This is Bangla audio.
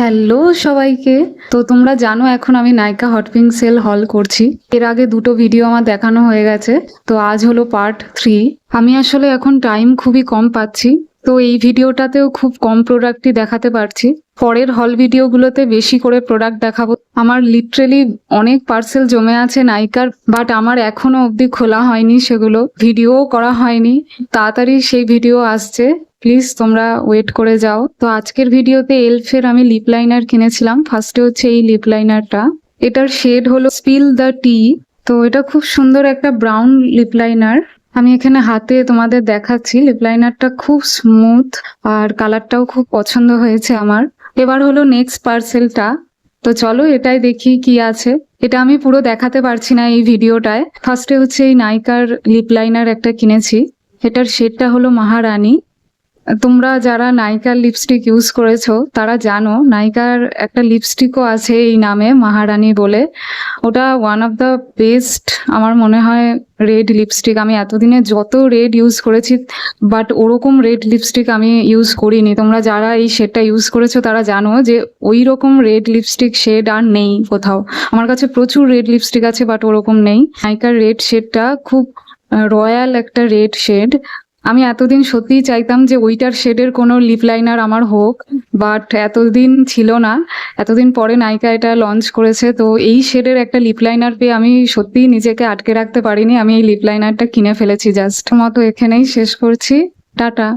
হ্যালো সবাইকে। তো তোমরা জানো এখন আমি নায়িকা হট পিঙ্ক সেল হল করছি। এর আগে দুটো ভিডিও আমার দেখানো হয়ে গেছে, তো আজ হলো পার্ট 3। আমি আসলে এখন টাইম খুবই কম পাচ্ছি, তো এই ভিডিওটাতেও খুব কম প্রোডাক্টই দেখাতে পারছি। পরের হল ভিডিওগুলোতে বেশি করে প্রোডাক্ট দেখাবো। আমার লিটারেলি অনেক পার্সেল জমে আছে নায়িকার, বাট আমার এখনো অবধি খোলা হয়নি, সেগুলো ভিডিও করা হয়নি। তাড়াতাড়ি সেই ভিডিও আসছে, প্লিজ তোমরা ওয়েট করে যাও। তো আজকের ভিডিওতে এলফের আমি লিপ লাইনার কিনেছিলাম। ফার্স্টে হচ্ছে এই লিপ লাইনারটা, এটার শেড হলো স্পিল দ্য টি। তো এটা খুব সুন্দর একটা ব্রাউন লিপ লাইনার। আমি এখানে হাতে তোমাদের দেখাচ্ছি, লিপ লাইনারটা খুব স্মুথ আর কালারটাও খুব পছন্দ হয়েছে আমার। এবার হলো নেক্সট পার্সেলটা, তো চলো এটাই দেখি কি আছে। এটা আমি পুরো দেখাতে পারছি না এই ভিডিওটায়। ফার্স্টে হচ্ছে এই নাইকার লিপ লাইনার একটা কিনেছি, এটার শেডটা হলো মহারানী। তোমরা যারা নাইকার লিপস্টিক ইউজ করেছো তারা জানো নাইকার একটা লিপস্টিকও আছে এই নামে, মহারানী বলে। ওটা ওয়ান অফ দ্য বেস্ট আমার মনে হয় রেড লিপস্টিক। আমি এতদিনে যত রেড ইউজ করেছি, বাট ওরকম রেড লিপস্টিক আমি ইউজ করিনি। তোমরা যারা এই শেডটা ইউজ করেছো তারা জানো যে ওই রকম রেড লিপস্টিক শেড আর নেই কোথাও। আমার কাছে প্রচুর রেড লিপস্টিক আছে, বাট ওরকম নেই। নাইকার রেড শেডটা খুব রয়্যাল একটা রেড শেড। আমি এতদিন সত্যিই চাইতাম যে ওইটার শেডের কোনো লিপ লাইনার আমার হোক, বাট এতদিন ছিল না। এতদিন পরে নায়িকা এটা লঞ্চ করেছে, তো এই শেডের একটা লিপ লাইনার পেয়ে আমি সত্যিই নিজেকে আটকে রাখতে পারিনি। আমি এই লিপ লাইনারটা কিনে ফেলেছি। জাস্ট মতো এখানেই শেষ করছি, টাটা।